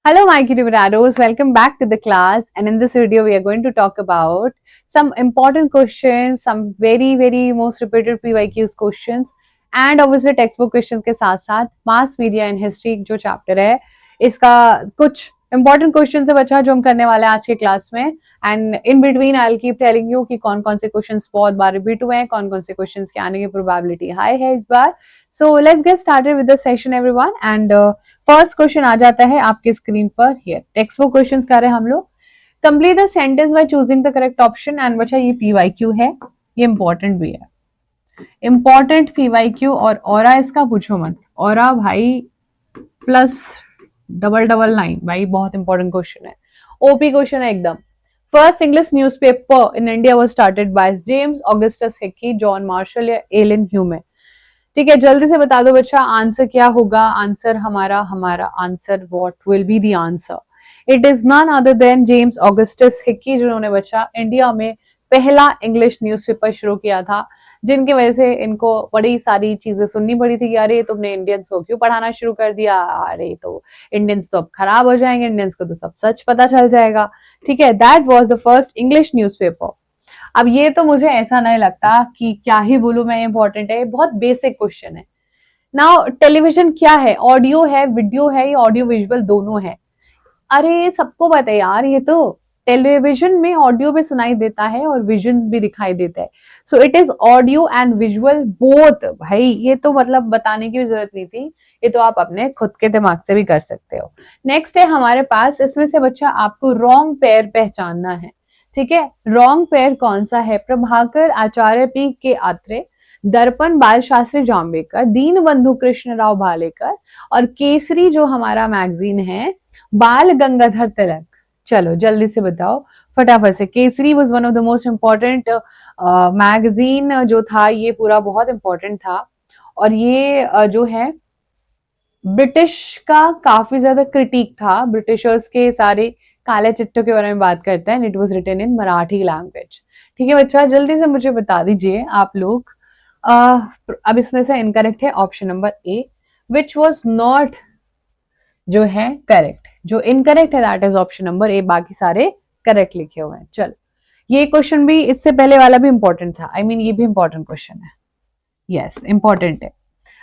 Hello, my Kidivarados. Welcome back to the class. And in this video, we are going to talk about some important questions, some very most repeated PYQs questions, and obviously textbook questions के साथ साथ mass media and history जो chapter है इसका कुछ important questions है बच्चा जो हम करने वाले हैं आज के क्लास में. And in between I will keep telling you कि कौन कौन से क्वेश्चंस बहुत बार रिपीट हुए हैं, कौन कौन से क्वेश्चंस के आने की प्रोबेबिलिटी हाई है इस बार. So let's get started with the session everyone. And first question आ जाता है आपके स्क्रीन पर. हियर टेक्स्ट बुक क्वेश्चंस कर रहे हैं हम लोग. Complete the sentence by choosing the correct option. And बच्चा ये पीवाईक्यू है, ये इंपॉर्टेंट भी है, इंपॉर्टेंट पीवाईक्यू. और ऑरा इसका पूछो मत, ऑरा भाई प्लस डबल डबल नाइन भाई, बहुत इंपॉर्टेंट क्वेश्चन है, ओपी क्वेश्चन है एकदम. First English newspaper in India was started by James Augustus Hicky, John Marshall या एलन ह्यूमे. ठीक है, जल्दी से बता दो बच्चा आंसर क्या होगा. आंसर हमारा answer what will be the answer. It is none other than James Augustus Hicky, जिन्होंने बच्चा इंडिया में पहला इंग्लिश न्यूज़पेपर शुरू किया था, जिनकी वजह से इनको बड़ी सारी चीजें सुननी पड़ी थी कि अरे तुमने इंडियंस को क्यों पढ़ाना शुरू कर दिया, अरे तो इंडियंस तो अब खराब हो जाएंगे, इंडियंस को तो सब सच पता चल जाएगा. ठीक है, that was the first English newspaper. अब ये तो मुझे ऐसा नहीं लगता कि क्या ही बोलूं मैं, इंपॉर्टेंट है, बहुत बेसिक क्वेश्चन है. नाउ टेलीविजन क्या है, ऑडियो है, वीडियो है, या ऑडियो विजुअल दोनों है. अरे सबको पता है यार, ये तो टेलीविजन में ऑडियो भी सुनाई देता है और विजन भी दिखाई देता है. So it is audio and visual both भाई. ये तो मतलब बताने की भी जरूरत नहीं थी, ये तो आप अपने खुद के दिमाग से भी कर सकते हो. नेक्स्ट है हमारे पास, इसमें से बच्चा आपको रॉन्ग पेयर पहचानना है. ठीक है, रॉन्ग पेयर कौन सा है. प्रभाकर आचार्य पी के आत्रे, दर्पण बाल शास्त्री जाम्बेकर, दीन बंधु कृष्ण राव भालेकर, और केसरी जो हमारा मैगजीन है बाल गंगाधर तिलक. चलो जल्दी से बताओ फटाफट से. Kesari was one of the most important magazine जो था, ये पूरा बहुत इंपॉर्टेंट था. और ये जो है ब्रिटिश का काफी ज्यादा क्रिटिक था, ब्रिटिशर्स के सारे काले चिट्ठों के बारे में बात करता है. It was written in Marathi language. ठीक है बच्चा, जल्दी से मुझे बता दीजिए आप लोग. अब इसमें से इनकरेक्ट है option number A, which was not जो है करेक्ट. जो इनकरेक्ट है that is option number A, बाकी सारे करेक्ट लिखे हुए हैं. चल, ये क्वेश्चन भी इससे पहले वाला भी इंपॉर्टेंट था, आई मीन ये भी इंपॉर्टेंट क्वेश्चन है. यस इंपॉर्टेंट है.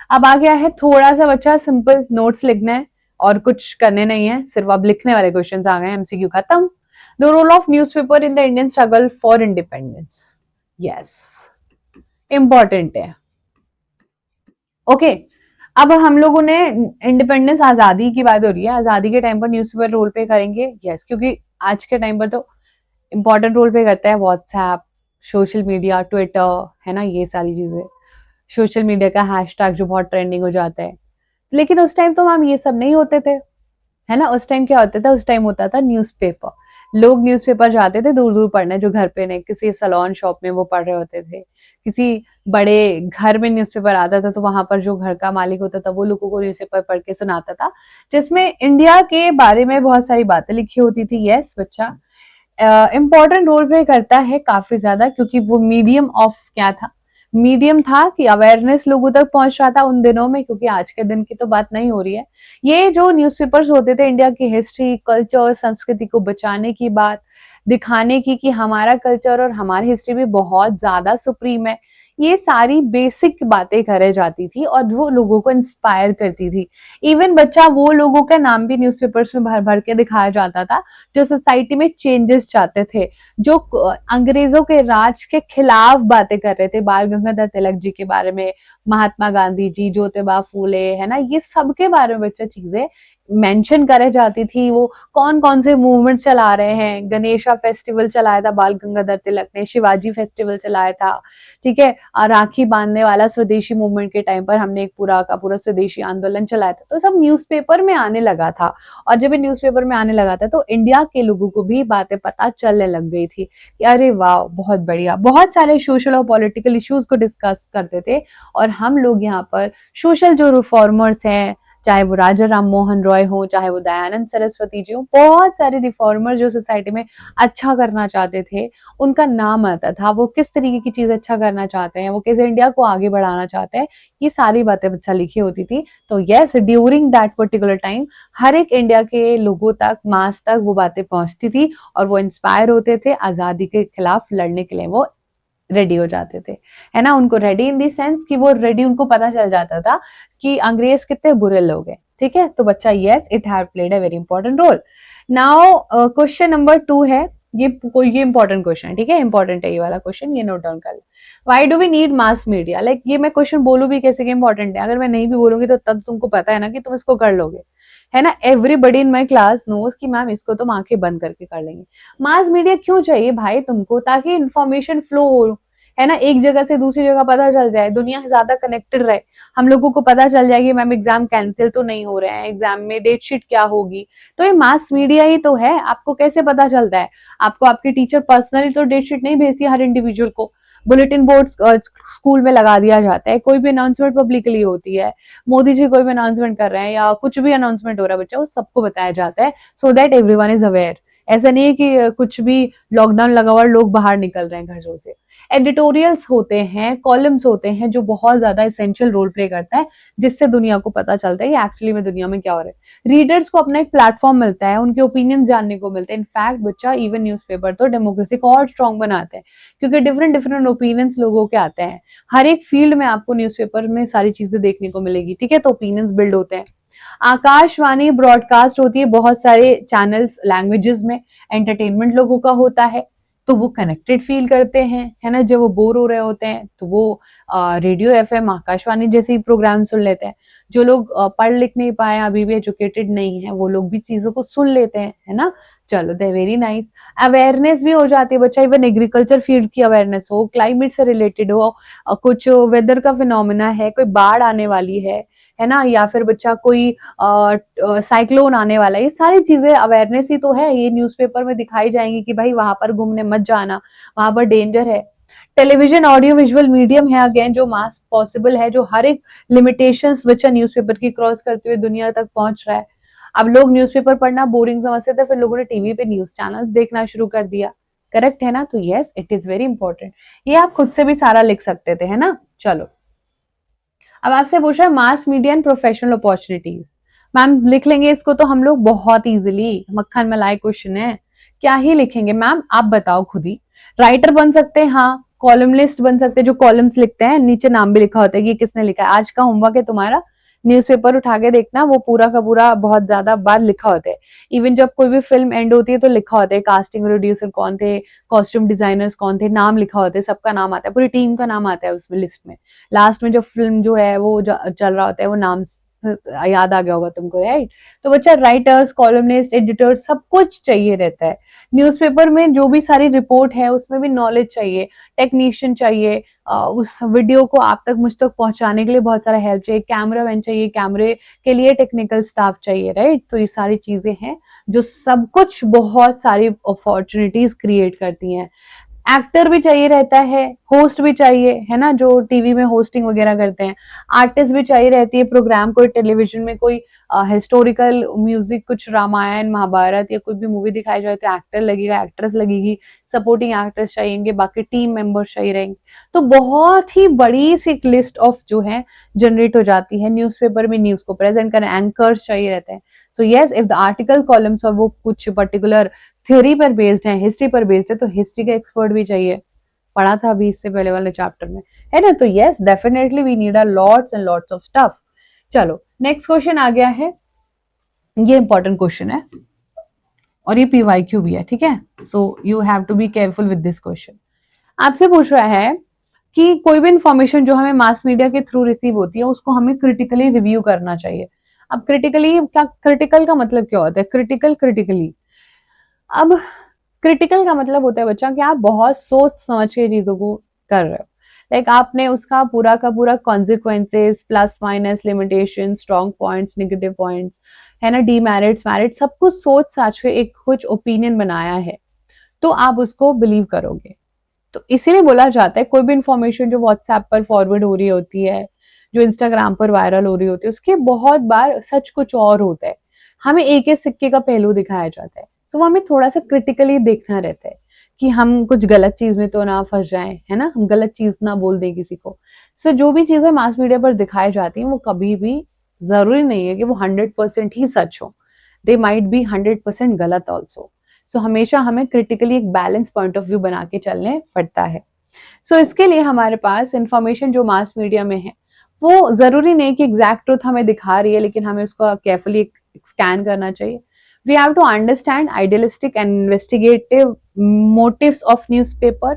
अब आ गया है थोड़ा सा बच्चा सिंपल नोट्स लिखना है और कुछ करने नहीं है, सिर्फ अब लिखने वाले क्वेश्चन आ गए. एमसीक्यू खत्म. The role of newspaper in the Indian struggle for independence. Yes important है. ओके अब हम लोगों ने इंडिपेंडेंस, आजादी की बात हो रही है, आजादी के टाइम पर न्यूज़पेपर रोल प्ले करेंगे. यस, क्योंकि आज के टाइम पर तो इंपॉर्टेंट रोल प्ले करता है व्हाट्सएप, सोशल मीडिया, ट्विटर, है ना, ये सारी चीजें. सोशल मीडिया का हैशटैग जो बहुत ट्रेंडिंग हो जाता है. लेकिन उस टाइम तो मैम ये सब नहीं होते थे, है ना. उस टाइम क्या होता था, उस टाइम होता था न्यूज़पेपर. लोग न्यूज़पेपर जाते थे दूर दूर पढ़ने, जो घर पे नहीं, किसी सलोन शॉप में वो पढ़ रहे होते थे, किसी बड़े घर में न्यूज़पेपर आता था तो वहां पर जो घर का मालिक होता था वो लोगों को न्यूज़पेपर पढ़ के सुनाता था, जिसमें इंडिया के बारे में बहुत सारी बातें लिखी होती थी. यस बच्चा, इम्पोर्टेंट रोल प्ले करता है काफी ज्यादा, क्योंकि वो मीडियम ऑफ क्या था, मीडियम था कि अवेयरनेस लोगों तक पहुंच रहा था उन दिनों में, क्योंकि आज के दिन की तो बात नहीं हो रही है. ये जो न्यूज़पेपर्स होते थे इंडिया की हिस्ट्री, कल्चर, संस्कृति को बचाने की बात, दिखाने की कि हमारा कल्चर और हमारी हिस्ट्री भी बहुत ज्यादा सुप्रीम है, ये सारी बेसिक बातें करे जाती थी और वो लोगों को इंस्पायर करती थी. इवन बच्चा वो लोगों का नाम भी न्यूज़पेपर्स में भर भर के दिखाया जाता था जो सोसाइटी में चेंजेस चाहते थे, जो अंग्रेजों के राज के खिलाफ बातें कर रहे थे. बाल गंगाधर तिलक जी के बारे में, महात्मा गांधी जी, ज्योतिबा फूले, है ना, ये सब के बारे में बच्चा चीजें मेंशन करे जाती थी. वो कौन कौन से मूवमेंट चला रहे हैं, गणेशा फेस्टिवल चलाया था बाल गंगाधर तिलक ने, शिवाजी फेस्टिवल चलाया था. ठीक है, राखी बांधने वाला स्वदेशी मूवमेंट के टाइम पर हमने एक पूरा का पूरा स्वदेशी आंदोलन चलाया था. तो सब न्यूज़पेपर में आने लगा था. और जब ये न्यूज़पेपर में आने लगा था तो इंडिया के लोगों को भी बातें पता चलने लग गई थी कि अरे वाह बहुत बढ़िया, बहुत सारे सोशल और पॉलिटिकल इश्यूज को डिस्कस करते थे. और हम लोग यहाँ पर सोशल जो रिफॉर्मर्स हैं, चाहे वो राजा राम मोहन रॉय हो, चाहे वो दयानंद सरस्वती जी हो, बहुत सारे रिफॉर्मर जो सोसाइटी में अच्छा करना चाहते थे, उनका नाम आता था। वो किस तरीके की चीज अच्छा करना चाहते हैं, वो कैसे इंडिया को आगे बढ़ाना चाहते हैं, ये सारी बातें बच्चा लिखी होती थी। तो yes, during that particular time हर एक इंडिया के लोगों तक, मास तक वो बातें पहुंचती थी और वो इंस्पायर होते थे, आजादी के खिलाफ लड़ने के लिए वो रेडी हो जाते थे, है ना। उनको रेडी इन दी सेंस कि वो रेडी, उनको पता चल जाता था कि अंग्रेज कितने बुरे लोग हैं, ठीक है। तो बच्चा yes, it have played a very important role. Now question number 2 है, ये इंपॉर्टेंट क्वेश्चन है, ठीक है, इंपॉर्टेंट है ये वाला क्वेश्चन, ये नोट डाउन कर लो। Why do we need mass media? Like ये मैं क्वेश्चन बोलूं भी कैसे कि इंपॉर्टेंट है, अगर मैं नहीं भी बोलूंगी तो तब तुमको पता है ना कि तुम इसको कर लोगे, है ना। Everybody in my class knows कि मैम इसको तुम आंखें बंद करके कर लेंगे। मास मीडिया क्यों चाहिए भाई तुमको? ताकि इंफॉर्मेशन फ्लो हो, है ना, एक जगह से दूसरी जगह पता चल जाए, दुनिया ज्यादा कनेक्टेड रहे, हम लोगों को पता चल जाए कि मैम एग्जाम कैंसिल तो नहीं हो रहे हैं, एग्जाम में डेट शीट क्या होगी। तो ये मास मीडिया ही तो है। आपको कैसे पता चलता है? आपको आपकी टीचर पर्सनली तो डेट शीट नहीं भेजती हर इंडिविजुअल को, बुलेटिन बोर्ड स्कूल में लगा दिया जाता है, कोई भी अनाउंसमेंट पब्लिकली होती है, मोदी जी कोई भी अनाउंसमेंट कर रहे हैं या कुछ भी अनाउंसमेंट हो रहा है बच्चा, वो सबको बताया जाता है, so that everyone is aware. ऐसा नहीं है कि कुछ भी लॉकडाउन लगा हुआ लोग बाहर निकल रहे हैं घरों से। एडिटोरियल्स होते हैं, कॉलम्स होते हैं, जो बहुत ज्यादा इसेंशियल रोल प्ले करता है, जिससे दुनिया को पता चलता है कि एक्चुअली में दुनिया में क्या हो रहा है। रीडर्स को अपना एक प्लेटफॉर्म मिलता है, उनके ओपिनियन जानने को मिलते हैं। इनफैक्ट बच्चा इवन न्यूज़पेपर तो डेमोक्रेसी को और स्ट्रॉन्ग बनाते हैं, क्योंकि डिफरेंट डिफरेंट ओपिनियंस लोगों के आते हैं। हर एक फील्ड में आपको न्यूज़पेपर में सारी चीजें देखने को मिलेगी, ठीक है। तो ओपिनियंस बिल्ड होते हैं। आकाशवाणी ब्रॉडकास्ट होती है बहुत सारे चैनल्स, लैंग्वेजेस में। एंटरटेनमेंट लोगों का होता है, तो वो कनेक्टेड फील करते हैं, है ना। जब वो बोर हो रहे होते हैं तो वो रेडियो एफएम, आकाशवाणी जैसे प्रोग्राम सुन लेते हैं। जो लोग पढ़ लिख नहीं पाए, अभी भी एजुकेटेड नहीं है, वो लोग भी चीजों को सुन लेते हैं, है ना। चलो, दे वेरी नाइस। अवेयरनेस भी हो जाती है बच्चा, इवन एग्रीकल्चर फील्ड की अवेयरनेस हो, क्लाइमेट से रिलेटेड हो, कुछ वेदर का फिनोमिना है, कोई बाढ़ आने वाली है ना, या फिर बच्चा कोई साइक्लोन आने वाला है, ये सारी चीजें अवेयरनेस ही तो है। ये न्यूज़पेपर में दिखाई जाएंगी कि भाई वहां पर घूमने मत जाना, वहां पर डेंजर है। टेलीविजन ऑडियो विजुअल मीडियम है अगेन, जो मास पॉसिबल है, जो हर एक लिमिटेशंस बच्चा न्यूज़पेपर की क्रॉस करते हुए दुनिया तक पहुंच रहा है। अब लोग न्यूज़पेपर पढ़ना बोरिंग समझते थे, फिर लोगों ने टीवी पे न्यूज चैनल्स देखना शुरू कर दिया, करेक्ट है ना। तो yes, it is very important. ये आप खुद से भी सारा लिख सकते थे, है ना। चलो, अब आपसे पूछ रहा है mass media and professional opportunities. Ma'am लिख लेंगे इसको तो हम लोग बहुत इजीली, मक्खन मलाई क्वेश्चन है, क्या ही लिखेंगे मैम, आप बताओ खुद ही। राइटर बन सकते हैं, हाँ। कॉलमलिस्ट बन सकते हैं, जो कॉलम्स लिखते हैं, नीचे नाम भी लिखा होता है कि किसने लिखा है। आज का होमवर्क है तुम्हारा, न्यूज़पेपर उठा के देखना, वो पूरा का पूरा बहुत ज्यादा बार लिखा होता है। इवन जब कोई भी फिल्म एंड होती है तो लिखा होता है कास्टिंग प्रोड्यूसर कौन थे, कॉस्ट्यूम डिजाइनर्स कौन थे, नाम लिखा होता है, सबका नाम आता है, पूरी टीम का नाम आता है उसमें लिस्ट में। लास्ट में जो फिल्म जो है वो चल रहा होता है, वो नाम याद आ गया होगा तुमको, राइट। तो बच्चा राइटर्स, कॉलमनिस्ट, एडिटर्स, सब कुछ चाहिए रहता है। न्यूज़पेपर में जो भी सारी रिपोर्ट है उसमें भी नॉलेज चाहिए, टेक्नीशियन चाहिए, उस वीडियो को आप तक, मुझ तक पहुंचाने के लिए बहुत सारा हेल्प चाहिए, कैमरा मैन चाहिए, कैमरे के लिए टेक्निकल स्टाफ चाहिए, राइट। तो ये सारी चीजें हैं जो सब कुछ बहुत सारी अपॉर्चुनिटीज क्रिएट करती हैं। एक्टर भी चाहिए रहता है, होस्ट भी चाहिए, है ना, जो टीवी में होस्टिंग वगैरह करते हैं। आर्टिस्ट भी चाहिए रहती है, प्रोग्राम कोई टेलीविजन में कोई हिस्टोरिकल म्यूजिक, कुछ रामायण महाभारत या कोई भी मूवी दिखाई जाए तो एक्टर लगेगा, एक्ट्रेस लगेगी, सपोर्टिंग एक्टर्स चाहिए, बाकी टीम मेंबर्स चाहिए रहेंगे। तो बहुत ही बड़ी सी लिस्ट ऑफ जो है जनरेट हो जाती है न्यूज़पेपर में, न्यूज को प्रेजेंट करने एंकर्स चाहिए रहते हैं। So yes, if the article columns और वो कुछ पर्टिकुलर थ्योरी पर बेस्ड है, हिस्ट्री पर बेस्ड है, तो हिस्ट्री का एक्सपर्ट भी चाहिए, पढ़ा था अभी इससे पहले वाले चैप्टर में, है ना। तो yes, definitely we need a lots and lots of stuff. चलो, नेक्स्ट क्वेश्चन आ गया है, ये इंपॉर्टेंट क्वेश्चन है और ये पीवाईक्यू भी है, ठीक है। So you have to be careful with this question. आपसे पूछ रहा है कि कोई भी इंफॉर्मेशन जो हमें मास मीडिया के थ्रू रिसीव होती है उसको हमें क्रिटिकली रिव्यू करना चाहिए। अब क्रिटिकली क्या, क्रिटिकल का मतलब क्या होता है? क्रिटिकली, अब क्रिटिकल का मतलब होता है बच्चा कि आप बहुत सोच समझ के चीजों को कर रहे हो। लाइक आपने उसका पूरा का पूरा consequences, plus minus, limitation, strong points, negative points, है ना, डीमेरिट्स, मेरिट्स, सब कुछ सोच साच के एक कुछ ओपिनियन बनाया है, तो आप उसको बिलीव करोगे। तो इसीलिए बोला जाता है कोई भी इंफॉर्मेशन जो व्हाट्सएप पर फॉरवर्ड हो रही होती है, जो इंस्टाग्राम पर वायरल हो रही होती है, उसके बहुत बार सच कुछ और होता है। हमें एक एक सिक्के का पहलू दिखाया जाता है। तो वो हमें थोड़ा सा क्रिटिकली देखना रहता है कि हम कुछ गलत चीज में तो ना फंस जाएं, है ना, हम गलत चीज ना बोल दें किसी को। सो जो भी चीजें मास मीडिया पर दिखाई जाती हैं वो कभी भी जरूरी नहीं है कि वो 100% ही सच हो। दे माइट बी 100% गलत ऑल्सो। सो हमेशा हमें क्रिटिकली एक बैलेंस पॉइंट ऑफ व्यू बना के चलने पड़ता है। सो इसके लिए हमारे पास इंफॉर्मेशन जो मास मीडिया में है वो जरूरी नहीं कि एग्जैक्ट ट्रुथ हमें दिखा रही है, लेकिन हमें उसको केयरफुली स्कैन करना चाहिए। We have to understand idealistic and investigative motives of newspaper,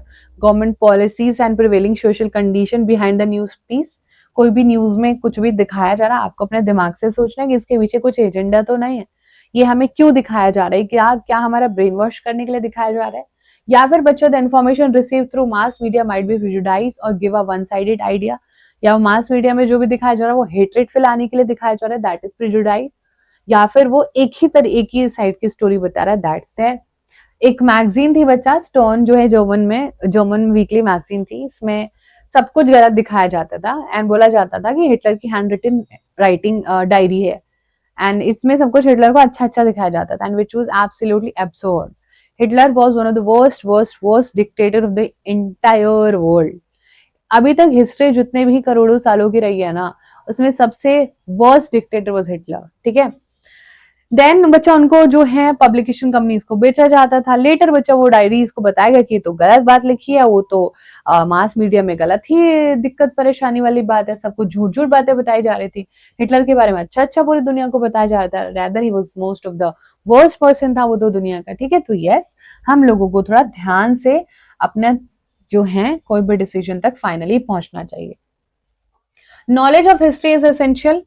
government policies and prevailing social condition behind the news piece. कोई भी न्यूज में कुछ भी दिखाया जा रहा है, आपको अपने दिमाग से सोचना है कि इसके पीछे कुछ एजेंडा तो नहीं है, ये हमें क्यों दिखाया जा रहा है, क्या क्या हमारा ब्रेन वॉश करने के लिए दिखाया जा रहा है, या फिर बच्चों the information receive through mass media might be prejudice और give a one sided idea, या मास मीडिया में जो भी दिखाया जा रहा है वो हेट्रेड फैलाने के लिए दिखाया जा रहा है, दैट इज प्रेजुडाइज, या फिर वो एक ही साइड की स्टोरी बता रहा है, दैट्स देयर। एक मैगजीन थी बच्चा स्टोन, जो है जर्मन वीकली मैगजीन थी, इसमें सब कुछ गलत दिखाया जाता था एंड बोला जाता था कि हिटलर की हैंड रिटन राइटिंग डायरी है, एंड इसमें सब कुछ हिटलर को अच्छा अच्छा दिखाया जाता था, and which was absolutely absurd. Hitler was one of the worst dictator of the entire world. अभी तक हिस्ट्री जितने भी करोड़ों सालों की रही है ना, उसमें सबसे वर्स्ट डिक्टेटर वाज हिटलर, ठीक है। देन बच्चा उनको जो है पब्लिकेशन कंपनीज को बेचा जाता था। लेटर बच्चा वो डायरीज को बताएगा कि तो गलत बात लिखी है, वो तो मास मीडिया में गलत ही दिक्कत परेशानी वाली बात है, सब कुछ झूठ झूठ बातें बताई जा रही थी। हिटलर के बारे में अच्छा अच्छा पूरी दुनिया को बताया जा रहा था, rather he was most of the worst person था वो तो दुनिया का, ठीक है। तो यस, हम लोगों को थोड़ा ध्यान से अपने जो है कोई भी डिसीजन तक फाइनली पहुंचना चाहिए। Knowledge of history is essential.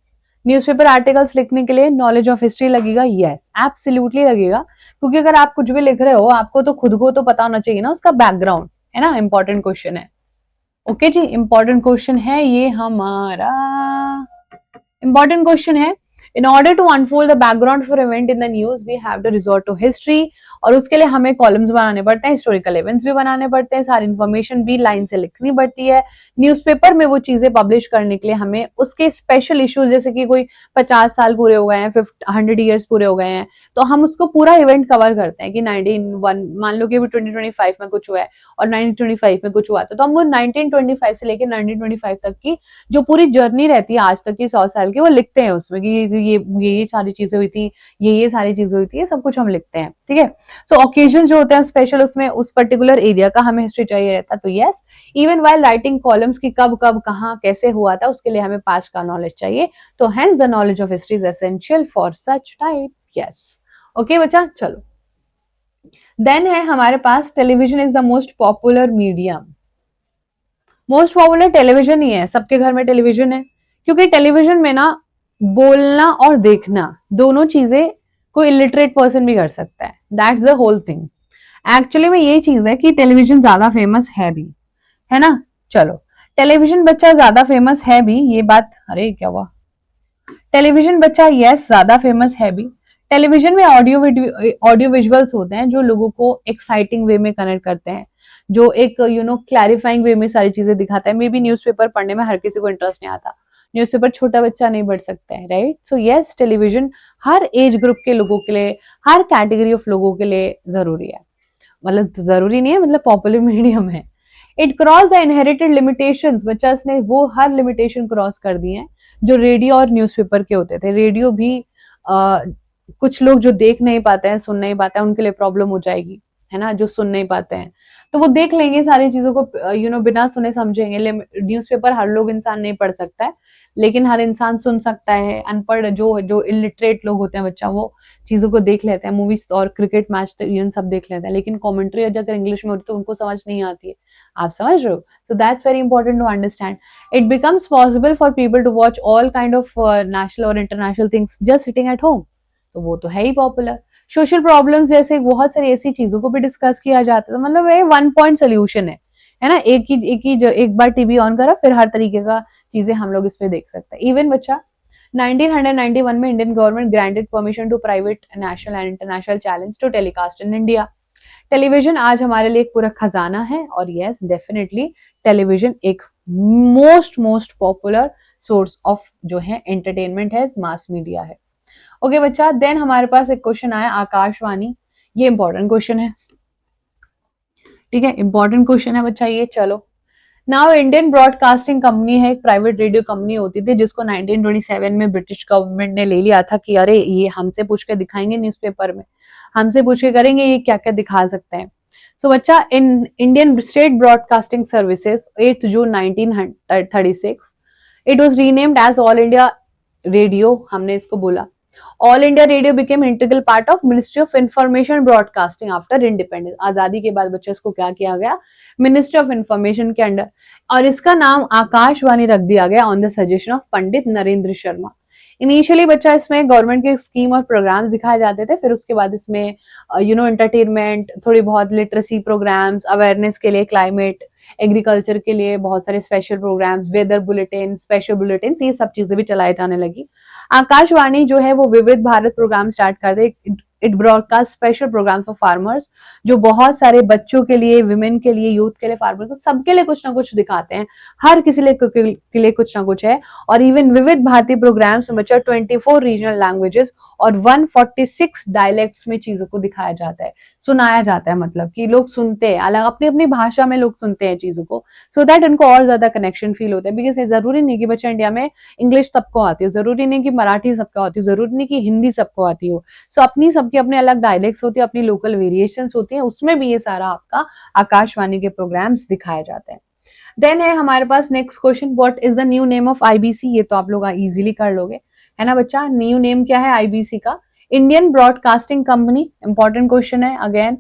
Newspaper articles लिखने के लिए नॉलेज ऑफ हिस्ट्री लगेगा, यस एब्सोल्युटली लगेगा, क्योंकि अगर आप कुछ भी लिख रहे हो आपको तो खुद को तो पता होना चाहिए ना उसका बैकग्राउंड, है ना। इंपॉर्टेंट क्वेश्चन है, ओके जी, इंपॉर्टेंट क्वेश्चन है ये हमारा। इंपॉर्टेंट क्वेश्चन है, in order to unfold the background for event in the news we have to resort to history, और उसके लिए हमें कॉलम्स बनाने पड़ते हैं, हिस्टोरिकल इवेंट्स भी बनाने पड़ते हैं, सारी इन्फॉर्मेशन भी लाइन से लिखनी पड़ती है। न्यूज़पेपर में वो चीजें पब्लिश करने के लिए हमें उसके स्पेशल इश्यूज, जैसे कि कोई 50 साल पूरे हो गए हैं, 100 ईयर्स पूरे हो गए हैं, तो हम उसको पूरा इवेंट कवर करते हैं कि 19 मान लो कि 2025 में कुछ हुआ है और 1925 में कुछ हुआ था, तो हम वो 1925 से लेकर 1925 तक की जो पूरी जर्नी रहती है आज तक की 100 साल की, वो लिखते हैं उसमें कि ये सारी चीजें हुई थी, ये सारी चीजें हुई थी, ये सब कुछ हम लिखते हैं, ठीक है। सो ओकेजन जो होते हैं स्पेशल, उसमें उस पर्टिकुलर एरिया का हमें हिस्ट्री चाहिए रहता, तो yes, even while writing columns की कब कब कहाँ कैसे हुआ था उसके लिए हमें पास्ट का नॉलेज चाहिए, तो hence the knowledge of history is essential for such type, yes. Okay बच्चा, चलो। देन है हमारे पास television is the most popular medium. Most popular television ही है, सबके घर में टेलीविजन है, क्योंकि टेलीविजन में ना बोलना और देखना दोनों चीजें कोई इलिटरेट पर्सन भी कर सकता है, that's the whole thing. Actually में ये चीज है कि टेलीविजन ज्यादा फेमस है भी, है ना। चलो, टेलीविजन बच्चा ज्यादा फेमस है भी, ये बात, अरे क्या हुआ, टेलीविजन बच्चा यस ज्यादा फेमस है भी। टेलीविजन में ऑडियो विजुअल्स होते हैं जो लोगों को एक्साइटिंग वे में कनेक्ट करते हैं, जो एक क्लैरिफाइंग वे में सारी चीजें दिखाता है। मे बी न्यूज़पेपर पढ़ने में हर किसी को इंटरेस्ट नहीं आता, न्यूज़पेपर छोटा बच्चा नहीं पढ़ सकता है, राइट। सो यस, टेलीविजन हर एज ग्रुप के लोगों के लिए, हर कैटेगरी ऑफ लोगों के लिए जरूरी है, मतलब जरूरी नहीं है, मतलब पॉपुलर मीडियम है। It cross the inherited limitations, बच्चा ने वो हर लिमिटेशन क्रॉस कर दी है जो रेडियो और न्यूज़पेपर के होते थे। रेडियो भी कुछ लोग जो देख नहीं पाते हैं, सुन नहीं पाते हैं, उनके लिए प्रॉब्लम हो जाएगी, है ना, जो सुन नहीं पाते हैं तो वो देख लेंगे सारी चीजों को, बिना सुने समझेंगे। न्यूज़पेपर हर लोग इंसान नहीं पढ़ सकता है, लेकिन हर इंसान सुन सकता है। अनपढ़ जो जो इलिटरेट लोग होते हैं बच्चा, वो चीजों को देख लेते हैं, मूवीज और क्रिकेट मैच तो इवन सब देख लेते हैं, लेकिन कमेंट्री अगर इंग्लिश में होती तो उनको समझ नहीं आती है, आप समझ रहे हो। So that's very important to understand. It becomes possible for people to watch all kind of national और international things just sitting at home, तो वो तो है ही पॉपुलर। सोशल प्रॉब्लम्स जैसे बहुत सारी ऐसी चीजों को भी डिस्कस किया जाता है, तो मतलब ये वन पॉइंट सोल्यूशन है ना। एक बार टीवी ऑन करा, फिर हर तरीके का चीजें हम लोग इसमें देख सकते हैं। इवन बच्चा 1991 में Indian government granted permission to private national and international channels to telecast in India. Television आज हमारे लिए एक पूरा खजाना है, और यस डेफिनेटली टेलीविजन एक मोस्ट पॉपुलर सोर्स ऑफ जो है एंटरटेनमेंट है, मास मीडिया है। ओके बच्चा, देन हमारे पास एक क्वेश्चन आया आकाशवाणी। ये इंपॉर्टेंट क्वेश्चन है, ठीक है, इंपॉर्टेंट क्वेश्चन है बच्चा ये। चलो, नाउ इंडियन ब्रॉडकास्टिंग कंपनी है, एक प्राइवेट रेडियो कंपनी होती थी जिसको 1927 में ब्रिटिश गवर्नमेंट ने ले लिया था कि अरे ये हमसे पूछ के दिखाएंगे न्यूज़पेपर में, हमसे पूछ के करेंगे ये क्या क्या दिखा सकते हैं। सो बच्चा, in Indian state broadcasting services 8 June 1936 it was renamed as All India Radio, हमने इसको बोला। All India Radio became integral part of ministry of information broadcasting after independence. आजादी के बाद बच्चे इसको क्या किया गया, मिनिस्ट्री ऑफ इंफॉर्मेशन के अंडर, और इसका नाम आकाशवाणी रख दिया गया on the suggestion of Pandit Narendra Sharma. Initially बच्चा इसमें गवर्नमेंट के स्कीम और प्रोग्राम्स दिखाए जाते थे, फिर उसके बाद इसमें एंटरटेनमेंट, थोड़ी बहुत लिटरेसी प्रोग्राम्स, अवेयरनेस के लिए, क्लाइमेट, एग्रीकल्चर के लिए बहुत सारे special programmes, weather bulletin, special bulletin, ये सब चीजें भी चलाई जाने लगी। आकाशवाणी जो है वो विविध भारत प्रोग्राम स्टार्ट कर दे। It broadcast special programme for farmers, जो बहुत सारे बच्चों के लिए, विमेन के लिए, यूथ के लिए, फार्मर्स को सबके लिए कुछ ना कुछ दिखाते हैं, हर किसी के लिए कुछ ना कुछ है। और इवन विविध भारतीय प्रोग्राम्स में बच्चा 24 रीजनल लैंग्वेजेस और 146 डायलेक्ट्स में चीजों को दिखाया जाता है, सुनाया जाता है, मतलब कि लोग सुनते हैं, अलग अपनी अपनी भाषा में लोग सुनते हैं चीजों को, सो दैट उनको और ज्यादा कनेक्शन फील होता है। बिकॉज जरूरी नहीं कि बच्चा इंडिया में इंग्लिश सबको आती हो, जरूरी नहीं कि मराठी सबको आती हो, जरूरी नहीं कि हिंदी सबको आती हो। सो अपनी सबकी अपने अलग डायलेक्ट्स होती है, अपनी लोकल वेरिएशंस होती है, उसमें भी ये सारा आपका आकाशवाणी के प्रोग्राम्स दिखाए जाते हैं। देन है हमारे पास next question, what is the new name of IBC. ये तो आप लोग इजीली कर लोगे, है ना बच्चा। न्यू नेम क्या है आईबीसी का, Indian broadcasting company. Important question है अगेन,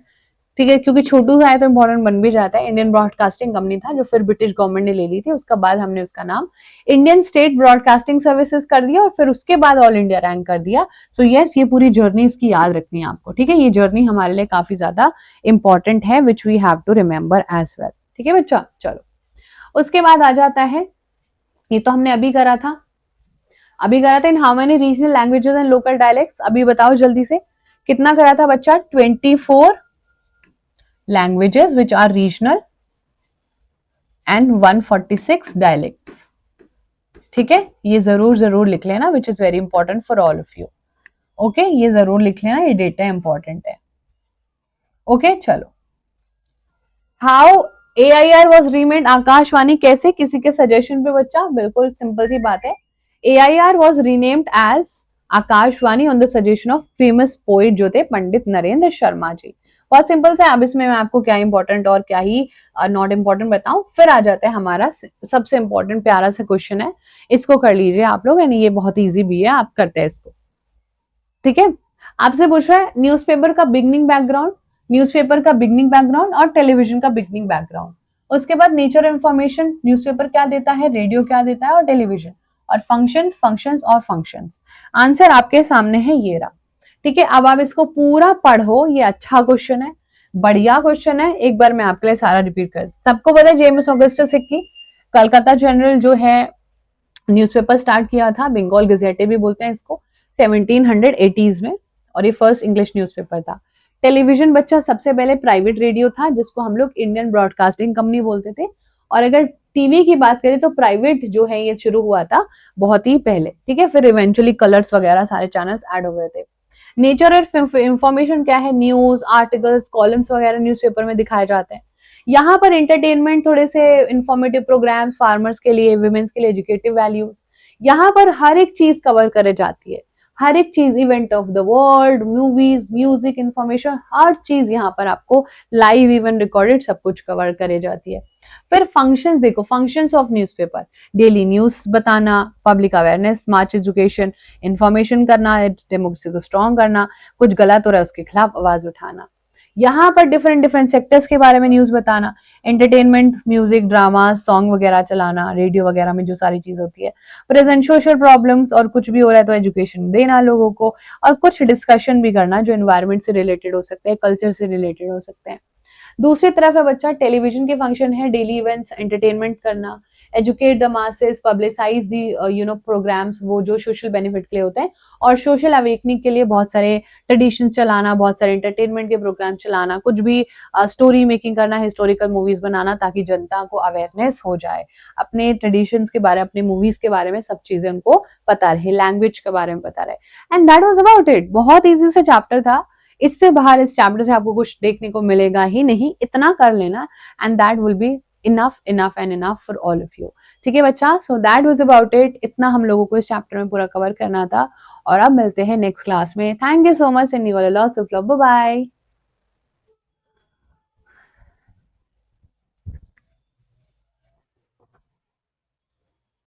ठीक है, क्योंकि छोटू सा है तो इंपॉर्टेंट बन भी जाता है। इंडियन ब्रॉडकास्टिंग कंपनी था जो फिर ब्रिटिश गवर्नमेंट ने ले ली थी, उसके बाद हमने उसका नाम इंडियन स्टेट ब्रॉडकास्टिंग सर्विसेज कर दिया और फिर उसके बाद ऑल इंडिया रैंक कर दिया। सो यस, ये पूरी जर्नी इसकी याद रखनी है आपको, ठीक है। ये जर्नी हमारे लिए काफी ज्यादा इंपॉर्टेंट है, which we have to remember as well, ठीक है बच्चा। चलो, उसके बाद आ जाता है, ये तो हमने अभी करा था, in how many regional languages and local dialects. अभी बताओ जल्दी से, कितना करा था बच्चा, 24 languages which are regional and 146 dialects, ठीक है। ये जरूर लिख लेना, which is very important for all of you. Okay, ये जरूर लिख लेना, ये डेटा इंपॉर्टेंट है। ओके चलो, how AIR was remade Akashvani, कैसे, किसी के सजेशन पे बच्चा, बिल्कुल सिंपल सी बात है। AIR was renamed as Akashvani on the suggestion of famous poet जो थे पंडित नरेंद्र शर्मा जी। बहुत सिंपल सा है। अब इसमें मैं आपको क्या इंपॉर्टेंट और क्या ही नॉट इंपॉर्टेंट बताऊं, फिर आ जाता है हमारा सबसे इंपॉर्टेंट प्यारा सा क्वेश्चन है, इसको कर लीजिए आप लोग, यानी ये बहुत ईजी भी है, आप करते हैं इसको, ठीक है। आपसे पूछ रहा है न्यूज़पेपर का बिगनिंग बैकग्राउंड, और टेलीविजन का बिगनिंग बैकग्राउंड। उसके बाद नेचर इंफॉर्मेशन, न्यूज़पेपर क्या देता है, रेडियो क्या देता है, और टेलीविजन, और फंक्शंस और फंक्शंस। आंसर आपके सामने है, ये रहा, ठीक है। अब आप इसको पूरा पढ़ो, ये अच्छा क्वेश्चन है, बढ़िया क्वेश्चन है। एक बार मैं आपके लिए सारा रिपीट कर, सबको पता है जेम्स ऑगस्टस की कलकत्ता जनरल जो है न्यूज़पेपर स्टार्ट किया था, बंगाल गजेटे भी बोलते हैं इसको, 1780s में, और ये फर्स्ट इंग्लिश न्यूज़पेपर था। टेलीविजन बच्चा सबसे पहले प्राइवेट रेडियो था जिसको हम लोग इंडियन ब्रॉडकास्टिंग कंपनी बोलते थे, और अगर टीवी की बात करें तो प्राइवेट जो है ये शुरू हुआ था बहुत ही पहले, ठीक है। फिर इवेंचुअली कलर्स वगैरह सारे चैनल्स ऐड हो गए थे। नेचर ऑफ इंफॉर्मेशन क्या है, न्यूज आर्टिकल्स कॉलम्स वगैरह न्यूज़पेपर में दिखाए जाते हैं। यहाँ पर एंटरटेनमेंट, थोड़े से इंफॉर्मेटिव प्रोग्राम, फार्मर्स के लिए, वुमेन्स के लिए एजुकेटिव वैल्यूज, यहाँ पर हर एक चीज कवर करे जाती है, हर एक चीज, event of the world, movies, music, information, हर चीज यहाँ पर आपको लाइव, इवन रिकॉर्डेड, सब कुछ कवर करे जाती है। फिर फंक्शंस देखो, functions of newspaper, daily news बताना, public awareness, mass education, information करना, डेमोक्रेसी को स्ट्रॉन्ग करना, कुछ गलत हो रहा है उसके खिलाफ आवाज उठाना। यहाँ पर डिफरेंट सेक्टर्स के बारे में न्यूज बताना, एंटरटेनमेंट, म्यूजिक, ड्रामा, सॉन्ग वगैरह चलाना, रेडियो वगैरह में जो सारी चीज होती है, प्रेजेंट सोशल प्रॉब्लम्स, और कुछ भी हो रहा है तो एजुकेशन देना लोगों को, और कुछ डिस्कशन भी करना जो एनवायरमेंट से रिलेटेड हो सकते हैं, कल्चर से रिलेटेड हो सकते हैं। दूसरी तरफ है बच्चा टेलीविजन के फंक्शन है डेली इवेंट्स, एंटरटेनमेंट करना, educate the masses, publicise the programmes, वो जो सोशल बेनिफिट के लिए होते हैं, और सोशल अवेकनिंग के लिए बहुत सारे ट्रेडिशन चलाना, बहुत सारे एंटरटेनमेंट के प्रोग्राम चलाना, कुछ भी स्टोरी मेकिंग करना, हिस्टोरिकल मूवीज बनाना, ताकि जनता को अवेयरनेस हो जाए अपने ट्रेडिशंस के बारे में, अपने मूवीज के बारे में, सब चीजें उनको पता रहे, लैंग्वेज के बारे में पता रहे। And that was about it. बहुत इजी से चैप्टर था, इससे बाहर इस चैप्टर से आपको कुछ देखने को मिलेगा ही नहीं, इतना कर लेना and that will be enough enough and enough for all of you. ठीक है बच्चा, so that was about it. इतना हम लोगों को इस चैप्टर में पूरा कवर करना था, और अब मिलते हैं नेक्स्ट क्लास में। Thank you so much and you all lots of love. Bye bye.